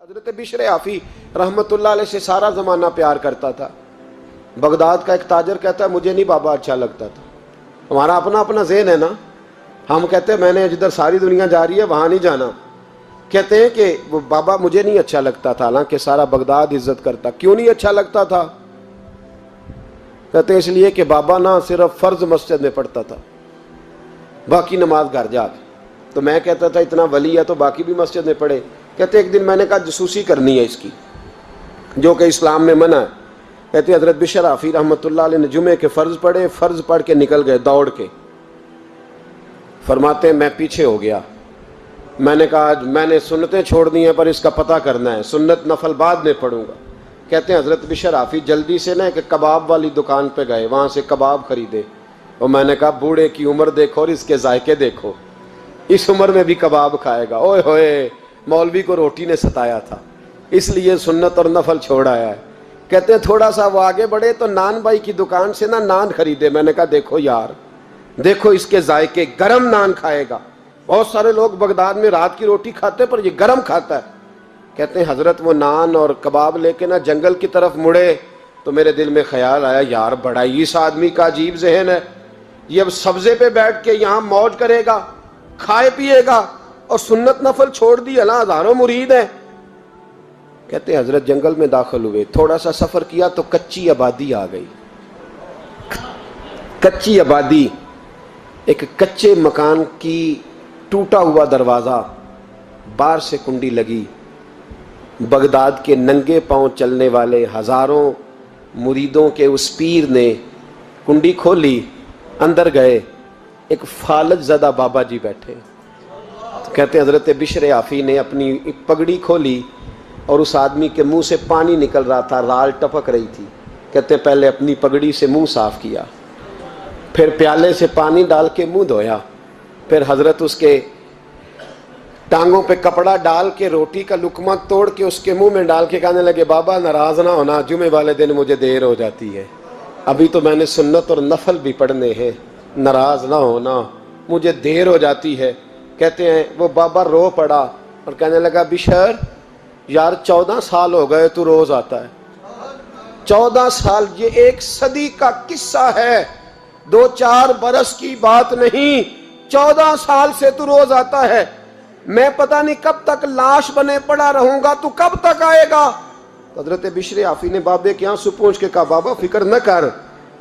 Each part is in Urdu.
حضرت بشر آفی رحمت اللہ علیہ سے سارا زمانہ پیار کرتا تھا۔ بغداد کا ایک تاجر کہتا ہے مجھے نہیں بابا اچھا لگتا تھا۔ ہمارا اپنا اپنا ذہن ہے نا، ہم کہتے ہیں میں نے جدھر ساری دنیا جا رہی ہے وہاں نہیں جانا، کہتے ہیں کہ وہ بابا مجھے نہیں اچھا لگتا تھا، حالانکہ سارا بغداد عزت کرتا۔ کیوں نہیں اچھا لگتا تھا؟ کہتے ہیں اس لیے کہ بابا نہ صرف فرض مسجد میں پڑھتا تھا، باقی نماز گھر جا کے۔ تو میں کہتا تھا اتنا ولی ہے تو باقی بھی مسجد میں پڑھے۔ کہتے ایک دن میں نے کہا جسوسی کرنی ہے اس کی، جو کہ اسلام میں منع ہے۔ کہتے حضرت بشر آفی رحمۃ اللہ علیہ نے جمعے کے فرض پڑھے، فرض پڑھ کے نکل گئے دوڑ کے۔ فرماتے ہیں میں پیچھے ہو گیا، میں نے کہا میں نے سنتیں چھوڑ دی ہیں پر اس کا پتہ کرنا ہے، سنت نفل بعد میں پڑھوں گا۔ کہتے ہیں حضرت بشر آفی جلدی سے نا ایک کباب والی دکان پہ گئے، وہاں سے کباب خریدے، اور میں نے کہا بوڑھے کی عمر دیکھو اور اس کے ذائقے دیکھو، اس عمر میں بھی کباب کھائے گا۔ اوئے ہوئے، مولوی کو روٹی نے ستایا تھا اس لیے سنت اور نفل چھوڑ آیا ہے۔ کہتے ہیں تھوڑا سا وہ آگے بڑھے تو نان بھائی کی دکان سے نا نان خریدے۔ میں نے کہا دیکھو یار، دیکھو اس کے ذائقے، گرم نان کھائے گا۔ بہت سارے لوگ بغداد میں رات کی روٹی کھاتے پر یہ گرم کھاتا ہے۔ کہتے ہیں حضرت وہ نان اور کباب لے کے نا جنگل کی طرف مڑے تو میرے دل میں خیال آیا یار بڑا ہی اس آدمی کا عجیب ذہن ہے، یہ اب سبزے پہ بیٹھ کے یہاں موج کرے گا، کھائے پیے گا، اور سنت نفل چھوڑ دی، اللہ ہزاروں مرید ہیں۔ کہتے ہیں حضرت جنگل میں داخل ہوئے، تھوڑا سا سفر کیا تو کچی آبادی آ گئی۔ کچی آبادی، ایک کچے مکان کی ٹوٹا ہوا دروازہ، باہر سے کنڈی لگی۔ بغداد کے ننگے پاؤں چلنے والے ہزاروں مریدوں کے اس پیر نے کنڈی کھولی، اندر گئے، ایک فالج زدہ بابا جی بیٹھے۔ کہتے ہیں حضرت بشر آفی نے اپنی پگڑی کھولی اور اس آدمی کے منہ سے پانی نکل رہا تھا، رال ٹپک رہی تھی۔ کہتے ہیں پہلے اپنی پگڑی سے منہ صاف کیا، پھر پیالے سے پانی ڈال کے منہ دھویا، پھر حضرت اس کے ٹانگوں پہ کپڑا ڈال کے روٹی کا لقمہ توڑ کے اس کے منہ میں ڈال کے کہنے لگے بابا ناراض نہ ہونا، جمعے والے دن مجھے دیر ہو جاتی ہے، ابھی تو میں نے سنت اور نفل بھی پڑھنے ہیں، ناراض نہ ہونا، مجھے دیر ہو جاتی ہے۔ کہتے ہیں وہ بابا رو پڑا اور کہنے لگا بشر یار 14 سال ہو گئے تو روز آتا ہے، 14 سال، یہ 1 صدی کا قصہ ہے، 2-4 برس کی بات نہیں، 14 سال سے تو روز آتا ہے، میں پتہ نہیں کب تک لاش بنے پڑا رہوں گا، تو کب تک آئے گا؟ حضرت بشر آفی نے بابے کے آنسو پوچھ کے کہا بابا فکر نہ کر،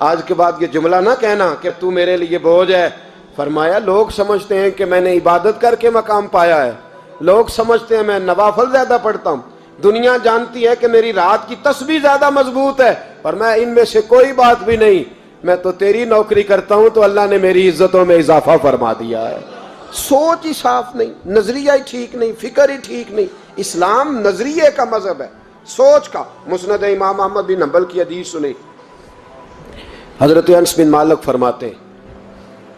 آج کے بعد یہ جملہ نہ کہنا کہ تو میرے لیے بوجھ ہے۔ فرمایا لوگ سمجھتے ہیں کہ میں نے عبادت کر کے مقام پایا ہے، لوگ سمجھتے ہیں میں نوافل زیادہ پڑھتا ہوں، دنیا جانتی ہے کہ میری رات کی تسبیح زیادہ مضبوط ہے، پر میں ان میں سے کوئی بات بھی نہیں، میں تو تیری نوکری کرتا ہوں تو اللہ نے میری عزتوں میں اضافہ فرما دیا ہے۔ سوچ ہی صاف نہیں، نظریہ ہی ٹھیک نہیں، فکر ہی ٹھیک نہیں۔ اسلام نظریے کا مذہب ہے، سوچ کا۔ مسند امام احمد بن حنبل کی حدیث سنی، حضرت انس بن مالک فرماتے ہیں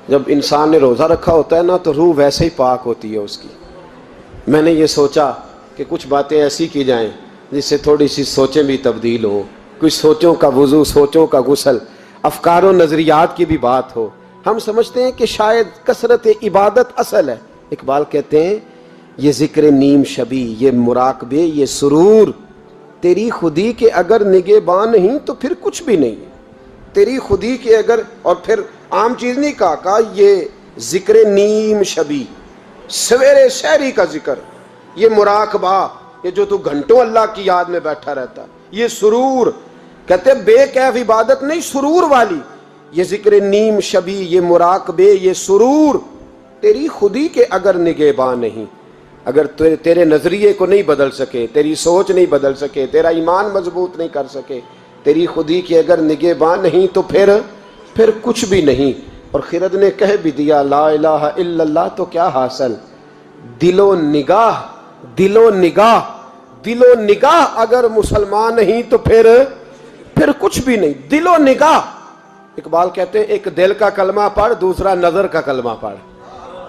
جب انسان نے روزہ رکھا ہوتا ہے نا تو روح ویسے ہی پاک ہوتی ہے اس کی۔ میں نے یہ سوچا کہ کچھ باتیں ایسی کی جائیں جس سے تھوڑی سی سوچیں بھی تبدیل ہوں، کچھ سوچوں کا وضو، سوچوں کا غسل، افکار و نظریات کی بھی بات ہو۔ ہم سمجھتے ہیں کہ شاید کثرت عبادت اصل ہے۔ اقبال کہتے ہیں یہ ذکر نیم شبی، یہ مراقبے، یہ سرور، تیری خودی کے اگر نگہباں نہیں تو پھر کچھ بھی نہیں ہے، تیری خودی کے اگر، اور پھر عام چیز نہیں کہا یہ ذکر نیم شبی، سویرے سحری کا ذکر، یہ مراقبہ، یہ جو تو گھنٹوں اللہ کی یاد میں بیٹھا رہتا، یہ سرور، کہتے بے کیف عبادت نہیں، سرور والی، یہ ذکر نیم شبی، یہ مراقبے، یہ سرور، تیری خودی کے اگر نگہباں نہیں، اگر تیرے نظریے کو نہیں بدل سکے، تیری سوچ نہیں بدل سکے، تیرا ایمان مضبوط نہیں کر سکے، تیری خودی کے اگر نگہباں نہیں تو پھر کچھ بھی نہیں۔ اور خرد نے کہہ بھی دیا لا الہ الا اللہ تو کیا حاصل؟ دل و نگاہ، دل و نگاہ، دل و نگاہ اگر مسلمان نہیں تو پھر کچھ بھی نہیں، دل و نگاہ۔ اقبال کہتے ہیں ایک دل کا کلمہ پڑھ، دوسرا نظر کا کلمہ پڑھ،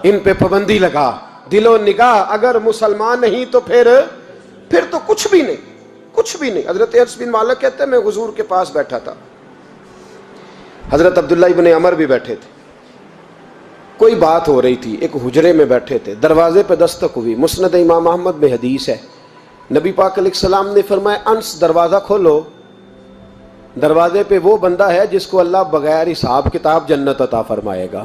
ان پہ پابندی لگا۔ دل و نگاہ اگر مسلمان نہیں تو پھر تو کچھ بھی نہیں، کچھ بھی نہیں۔ حضرت انس بن مالک کہتے ہیں میں حضور کے پاس بیٹھا تھا، حضرت عبداللہ ابن عمر بھی بیٹھے تھے، کوئی بات ہو رہی تھی، ایک حجرے میں بیٹھے تھے، دروازے پہ دستک ہوئی۔ مسند امام احمد میں حدیث ہے نبی پاک علیہ السلام نے فرمایا انس دروازہ کھولو، دروازے پہ وہ بندہ ہے جس کو اللہ بغیر حساب کتاب جنت عطا فرمائے گا،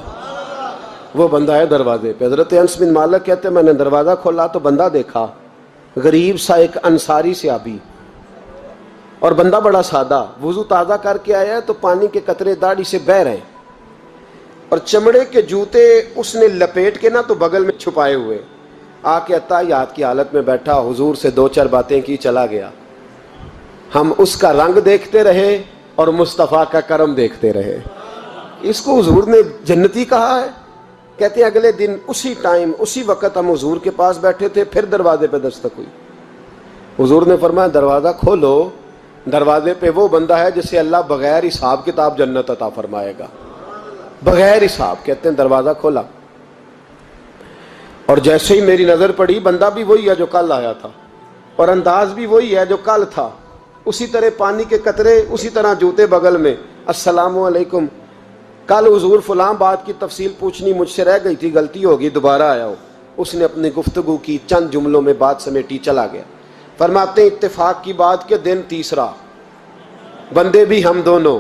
وہ بندہ ہے دروازے پہ۔ حضرت انس بن مالک کہتے ہیں میں نے دروازہ کھولا تو بندہ دیکھا، غریب سا ایک انصاری صحابی، اور بندہ بڑا سادہ، وضو تازہ کر کے آیا ہے تو پانی کے قطرے داڑھی سے بہہ رہے ہیں، اور چمڑے کے جوتے اس نے لپیٹ کے نا تو بغل میں چھپائے ہوئے، آ کے اتحیات کی حالت میں بیٹھا، حضور سے دو چار باتیں کی، چلا گیا۔ ہم اس کا رنگ دیکھتے رہے اور مصطفیٰ کا کرم دیکھتے رہے۔ اس کو حضور نے جنتی کہا ہے۔ کہتے ہیں اگلے دن اسی ٹائم اسی وقت ہم حضور کے پاس بیٹھے تھے، پھر دروازے پہ دستک ہوئی، حضور نے فرمایا دروازہ کھولو، دروازے پہ وہ بندہ ہے جسے اللہ بغیر حساب کتاب جنت عطا فرمائے گا، بغیر حساب۔ کہتے ہیں دروازہ کھولا، اور جیسے ہی میری نظر پڑی، بندہ بھی وہی ہے جو کل آیا تھا، اور انداز بھی وہی ہے جو کل تھا، اسی طرح پانی کے قطرے، اسی طرح جوتے بغل میں، السلام علیکم، کل حضور فلاں بات کی تفصیل پوچھنی مجھ سے رہ گئی تھی، غلطی ہوگی، دوبارہ آیا ہو۔ اس نے اپنی گفتگو کی، چند جملوں میں بات سمیٹی، چلا گیا۔ فرماتے ہیں اتفاق کی بات کہ دن تیسرا، بندے بھی ہم دونوں،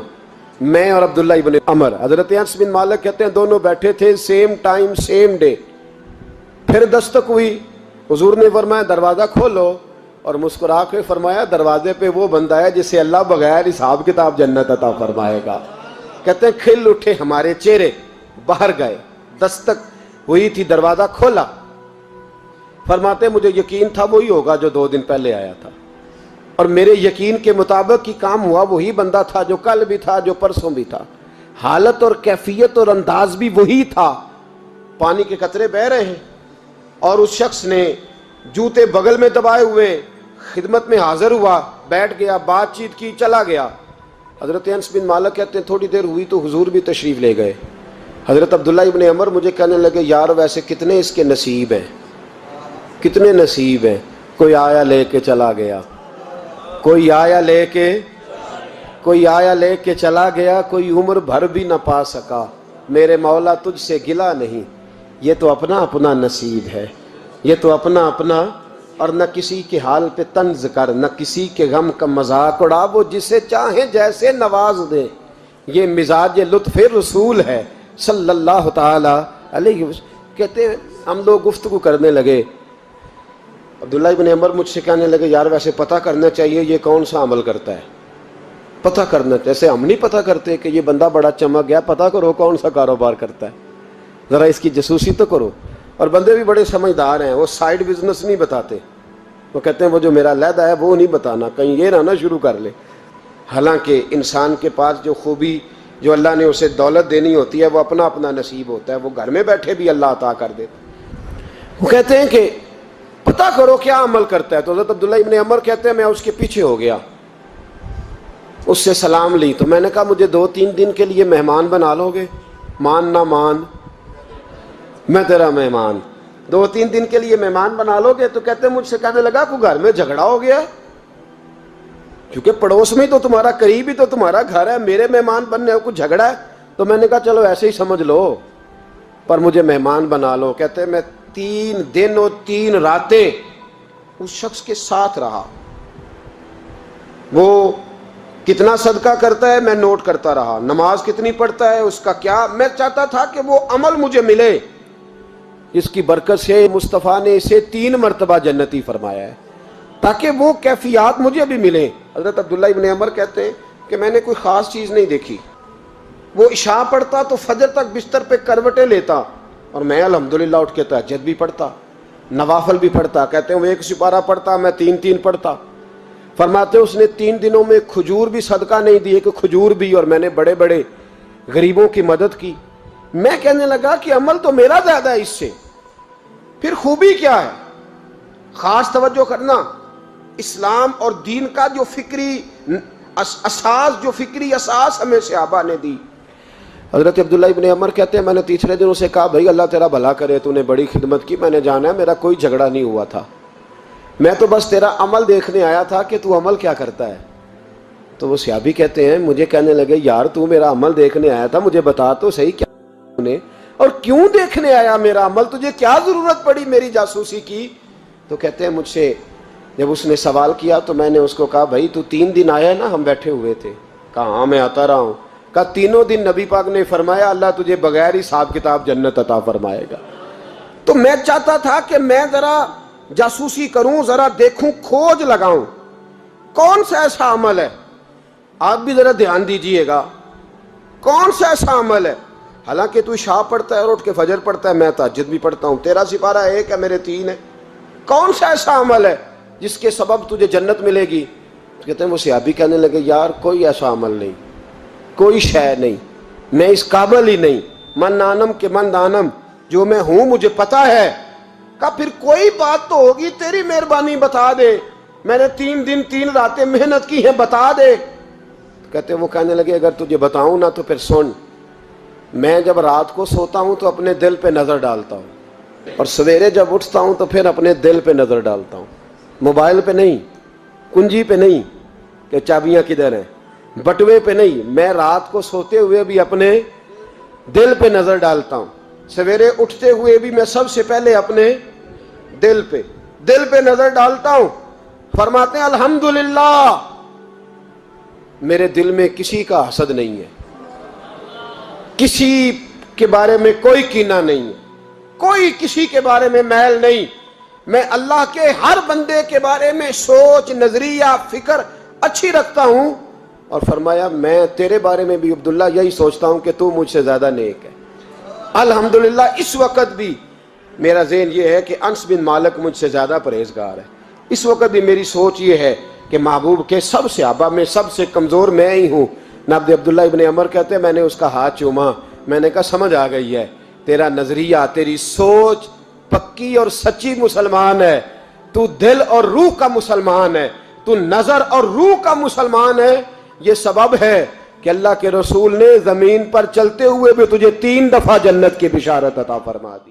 میں اور عبداللہ ابن عمر، حضرت انس بن مالک کہتے ہیں دونوں بیٹھے تھے، سیم ٹائم سیم ڈے۔ پھر دستک ہوئی، حضور نے فرمایا دروازہ کھولو، اور مسکرا کے فرمایا دروازے پہ وہ بندہ ہے جسے اللہ بغیر حساب کتاب جنت عطا فرمائے گا۔ کہتے ہیں کھل اٹھے ہمارے چہرے، باہر گئے، دستک ہوئی تھی، دروازہ کھولا۔ فرماتے مجھے یقین تھا وہی ہوگا جو 2 دن پہلے آیا تھا، اور میرے یقین کے مطابق ہی کام ہوا، وہی بندہ تھا جو کل بھی تھا، جو پرسوں بھی تھا، حالت اور کیفیت اور انداز بھی وہی تھا۔ پانی کے قطرے بہہ رہے ہیں، اور اس شخص نے جوتے بغل میں دبائے ہوئے خدمت میں حاضر ہوا، بیٹھ گیا، بات چیت کی، چلا گیا۔ حضرت انس بن مالک کہتے ہیں تھوڑی دیر ہوئی تو حضور بھی تشریف لے گئے۔ حضرت عبداللہ ابن عمر مجھے کہنے لگے یار ویسے کتنے اس کے نصیب ہیں، کتنے نصیب ہیں، کوئی آیا لے کے چلا گیا، کوئی آیا لے کے چلا گیا، کوئی عمر بھر بھی نہ پا سکا، میرے مولا تجھ سے گلہ نہیں، یہ تو اپنا اپنا نصیب ہے، یہ تو اپنا اپنا، اور نہ کسی کے حال پہ طنز کر، نہ کسی کے غم کا مذاق اڑا، وہ جسے چاہیں جیسے نواز دے، یہ مزاج لطف رسول ہے صلی اللہ تعالی علیہ وسلم۔ کہتے ہیں ہم لوگ گفتگو کرنے لگے، عبداللہ ابن عمر مجھ سے کہنے لگے یار ویسے پتہ کرنا چاہیے یہ کون سا عمل کرتا ہے، پتہ کرنا، جیسے ہم نہیں پتہ کرتے کہ یہ بندہ بڑا چمک گیا، پتہ کرو کون سا کاروبار کرتا ہے، ذرا اس کی جاسوسی تو کرو۔ اور بندے بھی بڑے سمجھدار ہیں، وہ سائیڈ بزنس نہیں بتاتے، وہ کہتے ہیں وہ جو میرا علیحدہ ہے وہ نہیں بتانا، کہیں یہ نہ شروع کر لے۔ حالانکہ انسان کے پاس جو خوبی، جو اللہ نے اسے دولت دینی ہوتی ہے، وہ اپنا اپنا نصیب ہوتا ہے، وہ گھر میں بیٹھے بھی اللہ عطا کر دیتا۔ وہ کہتے ہیں کہ پتہ کرو کیا عمل کرتا ہے، تو حضرت عبداللہ ابن عمر کہتے ہیں میں اس کے پیچھے ہو گیا، اس سے سلام لی، تو میں نے کہا مجھے 2-3 دن کے لیے مہمان بنا لو گے، مان نہ مان میں تیرا مہمان، 2-3 دن کے لیے مہمان بنا لو گے؟ تو کہتے ہیں مجھ سے کہنے لگا کوئی گھر میں جھگڑا ہو گیا، کیونکہ پڑوس میں تو تمہارا، قریب ہی تو تمہارا گھر ہے، میرے مہمان بننے کو جھگڑا ہے؟ تو میں نے کہا چلو ایسے ہی سمجھ لو، پر مجھے مہمان بنا لو۔ کہتے ہیں میں 3 دن اور 3 راتیں اس شخص کے ساتھ رہا، وہ کتنا صدقہ کرتا ہے میں نوٹ کرتا رہا، نماز کتنی پڑھتا ہے، اس کا کیا، میں چاہتا تھا کہ وہ عمل مجھے ملے، اس کی برکت سے مصطفیٰ نے اسے 3 مرتبہ جنتی فرمایا ہے، تاکہ وہ کیفیات مجھے بھی ملیں۔ حضرت عبداللہ ابن عمر کہتے ہیں کہ میں نے کوئی خاص چیز نہیں دیکھی، وہ عشاء پڑھتا تو فجر تک بستر پہ کروٹیں لیتا، اور میں الحمدللہ اٹھ کے تہجد بھی پڑھتا، نوافل بھی پڑھتا۔ کہتے ہیں وہ 1 سپارہ پڑھتا، میں 3 پڑھتا۔ فرماتے اس نے 3 دنوں میں کھجور بھی صدقہ نہیں دی، کہ کھجور بھی، اور میں نے بڑے بڑے غریبوں کی مدد کی۔ میں کہنے لگا کہ عمل تو میرا زیادہ ہے اس سے، پھر خوبی کیا ہے؟ خاص توجہ کرنا، اسلام اور دین کا جو فکری اساس، جو فکری اساس ہمیں صحابہ نے دی۔ حضرت عبداللہ ابن عمر کہتے ہیں میں نے تیسرے دن اسے کہا بھائی اللہ تیرا بھلا کرے، تو نے بڑی خدمت کی، میں نے جانا ہے میرا کوئی جھگڑا نہیں ہوا تھا، میں تو بس تیرا عمل دیکھنے آیا تھا کہ تو عمل کیا کرتا ہے۔ تو وہ صحابی کہتے ہیں مجھے کہنے لگے یار تو میرا عمل دیکھنے آیا تھا، مجھے بتا تو صحیح کیا نے، اور کیوں دیکھنے آیا میرا عمل، تجھے کیا ضرورت پڑی میری جاسوسی کی؟ تو کہتے ہیں مجھ سے جب اس نے سوال کیا تو میں نے اس کو کہا بھائی تو 3 دن آیا نا ہم بیٹھے ہوئے تھے؟ کہا ہاں میں آتا رہا ہوں۔ کہا 3 دن نبی پاک نے فرمایا اللہ تجھے بغیر حساب کتاب جنت عطا فرمائے گا۔ تو میں چاہتا تھا کہ میں ذرا جاسوسی کروں، ذرا دیکھوں، کھوج لگاؤں کون سا ایسا عمل ہے، آپ بھی ذرا دھیان دیجئے گا، کون سا ایسا عمل ہے، حالانکہ تو عشاء پڑھتا ہے اور اٹھ کے فجر پڑھتا ہے، میں تہجد بھی پڑھتا ہوں، تیرا سپارہ 1 ہے میرے 3 ہے، کون سا ایسا عمل ہے جس کے سبب تجھے جنت ملے گی؟ کہتے ہیں وہ صحابی کہنے لگے یار کوئی ایسا عمل نہیں، کوئی شے نہیں، میں اس قابل ہی نہیں، من نانم کے من دانم، جو میں ہوں مجھے پتا ہے۔ کہا پھر کوئی بات تو ہوگی، تیری مہربانی بتا دے، میں نے 3 دن 3 راتیں محنت کی ہیں، بتا دے۔ کہتے ہیں وہ کہنے لگے اگر تجھے بتاؤں نا تو پھر سن، میں جب رات کو سوتا ہوں تو اپنے دل پہ نظر ڈالتا ہوں، اور سویرے جب اٹھتا ہوں تو پھر اپنے دل پہ نظر ڈالتا ہوں، موبائل پہ نہیں، کنجی پہ نہیں کہ چابیاں کدھر ہیں، بٹوے پہ نہیں، میں رات کو سوتے ہوئے بھی اپنے دل پہ نظر ڈالتا ہوں، سویرے اٹھتے ہوئے بھی میں سب سے پہلے اپنے دل پہ نظر ڈالتا ہوں۔ فرماتے ہیں الحمدللہ میرے دل میں کسی کا حسد نہیں ہے، کسی کے بارے میں کوئی کینہ نہیں ہے، کوئی کسی کے بارے میں میل نہیں، میں اللہ کے ہر بندے کے بارے میں سوچ، نظریہ، فکر اچھی رکھتا ہوں۔ اور فرمایا میں تیرے بارے میں بھی عبداللہ یہی سوچتا ہوں کہ تو مجھ سے زیادہ نیک ہے۔ الحمدللہ اس وقت بھی میرا ذہن یہ ہے کہ انس بن مالک مجھ سے زیادہ پرہیزگار ہے، اس وقت بھی میری سوچ یہ ہے کہ محبوب کے سب صحابہ میں سب سے کمزور میں ہی ہوں۔ نابد عبداللہ ابن عمر کہتے ہیں میں نے اس کا ہاتھ چوما، میں نے کہا سمجھ آ گئی ہے، تیرا نظریہ، تیری سوچ پکی اور سچی مسلمان ہے، تو دل اور روح کا مسلمان ہے، تو نظر اور روح کا مسلمان ہے۔ یہ سبب ہے کہ اللہ کے رسول نے زمین پر چلتے ہوئے بھی تجھے 3 دفعہ جنت کی بشارت عطا فرما دی۔